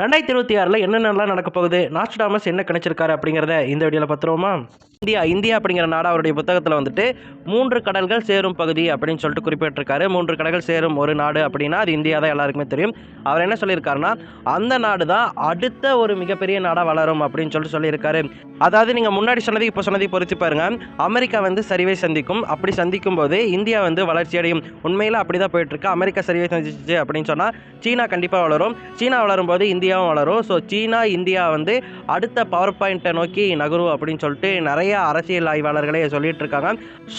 2026ல் என்னென்னலாம் நடக்க போகுது, நாஸ்ட்ராடமஸ் என்ன கணிச்சிருக்காரு அப்படிங்கிறத இந்த வீடியோவில் பார்த்துருவோமா? இந்தியா அப்படிங்கிற நாடு அவருடைய புத்தகத்தில் வந்துட்டு 3 கடல்கள் சேரும் பகுதி அப்படின்னு சொல்லிட்டு குறிப்பிட்டிருக்காரு. 3 கடல்கள் சேரும் ஒரு நாடு அப்படின்னா அது இந்தியா தான், எல்லாருக்குமே தெரியும். அவர் என்ன சொல்லியிருக்காருன்னா, அந்த நாடு தான் அடுத்த ஒரு மிகப்பெரிய நாடாக வளரும் அப்படின்னு சொல்லிட்டு சொல்லியிருக்காரு. அதாவது நீங்கள் முன்னாடி சொன்னது இப்போ சொன்னதை பொறுத்து பாருங்க. அமெரிக்கா வந்து சரிவை சந்திக்கும், அப்படி சந்திக்கும் போது இந்தியா வந்து வளர்ச்சி அடையும். உண்மையில் அப்படி தான் போயிட்டு இருக்கு. அமெரிக்கா சரிவை சந்திச்சு அப்படின்னு சொன்னால் சீனா கண்டிப்பாக வளரும். சீனா வளரும் போது இந்தியாவும் வளரும். ஸோ சீனா இந்தியா வந்து அடுத்த பவர் பாயிண்ட்டை நோக்கி நகரும் அப்படின்னு சொல்லிட்டு நிறைய அரசியல் ஆய்வாளர்களே சொல்லிட்டு இருக்காங்க.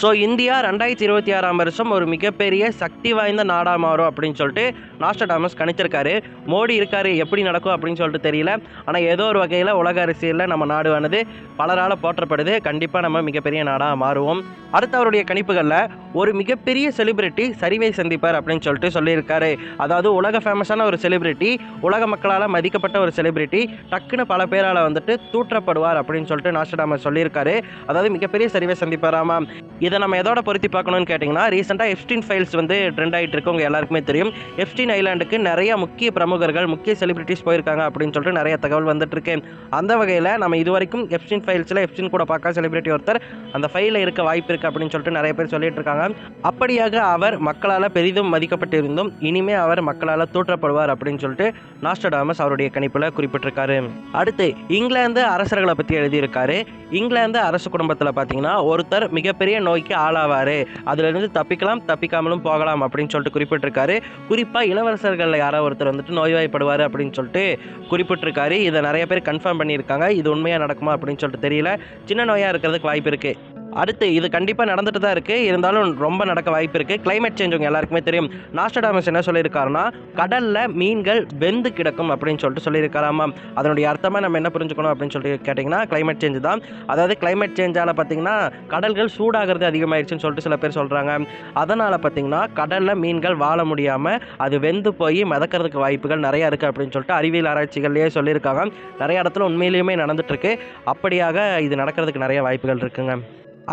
ஸோ இந்தியா 2026ஆம் வருஷம் ஒரு மிகப்பெரிய சக்தி வாய்ந்த நாடா மாறும் அப்படின்னு சொல்லிட்டு நாஸ்ட்ராடமஸ் கணிச்சிருக்காரு. மோடி இருக்காரு, எப்படி நடக்கும் அப்படின்னு சொல்லிட்டு தெரியல. ஆனால் ஏதோ ஒரு வகையில் உலக அரசியலில் நம்ம நாடுவானது பலரால் போற்றப்படுது. கண்டிப்பாக நம்ம மிகப்பெரிய நாடாக மாறுவோம். அடுத்த அவருடைய கணிப்புகளில் ஒரு மிகப்பெரிய செலிபிரிட்டி சரிவை சந்திப்பார் அப்படின்னு சொல்லிட்டு சொல்லியிருக்காரு. அதாவது உலக ஃபேமஸான ஒரு செலிபிரிட்டி, உலக மக்களால் மதிக்கப்பட்ட ஒரு செலிபிரிட்டி டக்குன்னு பல பேரால் வந்துட்டு தூற்றப்படுவார் அப்படின்னு சொல்லிட்டு நாஸ்ட்ராடமஸ் சொல்லியிருக்காரு. அதாவது மிகப்பெரிய சரிவை சந்திப்பாராமா. இதை நம்ம எதோட பொருத்தி பார்க்கணும்னு கேட்டிங்கன்னா, ரீசெண்டாக எப்ஸ்டீன் ஃபைல்ஸ் வந்து ட்ரெண்ட் ஆகிட்டு இருக்கு. உங்கள் எல்லாருக்குமே தெரியும். எப்ஸ்டீன் ஐலாண்டுக்கு நிறைய முக்கிய பிரமுகர்கள், முக்கிய செலிபிரிட்டிஸ் போயிருக்காங்க அப்படின்னு சொல்லிட்டு நிறைய தகவல் வந்துட்டு இருக்கு. அந்த வகையில் நம்ம இதுவரைக்கும் எப்ஸ்டீன் ஃபைல்ஸில் எப்ஸ்டீன் கூட பார்க்க செலிபிரிட்டி ஒருத்தர் அந்த ஃபைலில் இருக்க வாய்ப்பு இருக்குது அப்படின்னு சொல்லிட்டு நிறைய பேர் சொல்லிட்டு இருக்காங்க. அப்படியாக அவர் மக்களால் பெரிதும் மதிக்கப்பட்டிருந்தும் இனிமே அவர் மக்களால் தூற்றப்படுவார் அப்படின்னு சொல்லிட்டு நாஸ்ட்ராடமஸ் அவருடைய கணிப்பில் குறிப்பிட்டிருக்காரு. அடுத்து இங்கிலாந்து அரசர்களை பற்றி எழுதியிருக்காரு. இங்கிலாந்து அரசு குடும்பத்தில் பார்த்தீங்கன்னா ஒருத்தர் மிகப்பெரிய நோய்க்கு ஆளாவார், அதிலிருந்து தப்பிக்கலாம் தப்பிக்காமலும் போகலாம் அப்படின்னு சொல்லிட்டு குறிப்பிட்டிருக்காரு. குறிப்பாக இளவரசர்களில் யாரோ ஒருத்தர் வந்துட்டு நோய்வாய்ப்படுவார் அப்படின்னு சொல்லிட்டு குறிப்பிட்டிருக்காரு. இதை நிறைய பேர் கன்ஃபார்ம் பண்ணியிருக்காங்க. இது உண்மையாக நடக்குமா அப்படின்னு சொல்லிட்டு தெரியல. சின்ன நோயாக இருக்கிறதுக்கு வாய்ப்பு இருக்குது. அடுத்து இது கண்டிப்பாக நடந்துட்டு தான் இருக்குது, இருந்தாலும் ரொம்ப நடக்க வாய்ப்பு இருக்குது. கிளைமேட் சேஞ்ச் உங்கள் எல்லாருக்குமே தெரியும். நாஸ்ட்ராடமஸ் என்ன சொல்லியிருக்காருன்னா, கடலில் மீன்கள் வெந்து கிடக்கும் அப்படின்னு சொல்லிட்டு சொல்லியிருக்காராமா. அதனுடைய அர்த்தமாக நம்ம என்ன புரிஞ்சுக்கணும் அப்படின்னு சொல்லிட்டு கேட்டிங்கன்னா, கிளைமேட் சேஞ்ச் தான். அதாவது கிளைமேட் சேஞ்சால் பார்த்திங்கன்னா கடல்கள் சூடாகிறது அதிகமாகிடுச்சுன்னு சொல்லிட்டு சில பேர் சொல்கிறாங்க. அதனால் பார்த்திங்கன்னா கடலில் மீன்கள் வாழ முடியாமல் அது வெந்து போய் மிதக்கிறதுக்கு வாய்ப்புகள் நிறையா இருக்குது அப்படின்னு சொல்லிட்டு அறிவியல் ஆராய்ச்சிகள்லேயே சொல்லியிருக்காங்க. நிறைய இடத்துல உண்மையிலேயுமே நடந்துட்டுருக்கு. அப்படியாக இது நடக்கிறதுக்கு நிறைய வாய்ப்புகள் இருக்குங்க.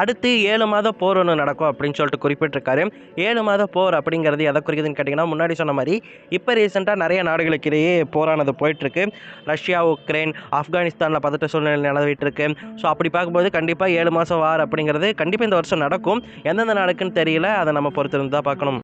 அடுத்து 7 மாத போர் ஒன்று நடக்கும் அப்படின்னு சொல்லிட்டு குறிப்பிட்டிருக்காரு. 7 மாத போர் அப்படிங்கிறது எதை குறிக்குதுன்னு கேட்டிங்கன்னா, முன்னாடி சொன்ன மாதிரி இப்போ ரீசெண்டாக நிறைய நாடுகளுக்கு இடையே போரானது போயிட்டுருக்கு. ரஷ்யா, உக்ரைன், ஆப்கானிஸ்தானில் பதட்ட சூழ்நிலை நிலவிட்டு இருக்கு. ஸோ அப்படி பார்க்கும்போது கண்டிப்பாக 7 மாதம் வார் அப்படிங்கிறது கண்டிப்பாக இந்த வருஷம் நடக்கும். எந்தெந்த நாடுக்குன்னு தெரியல, அதை நம்ம பொறுத்திருந்து தான் பார்க்கணும்.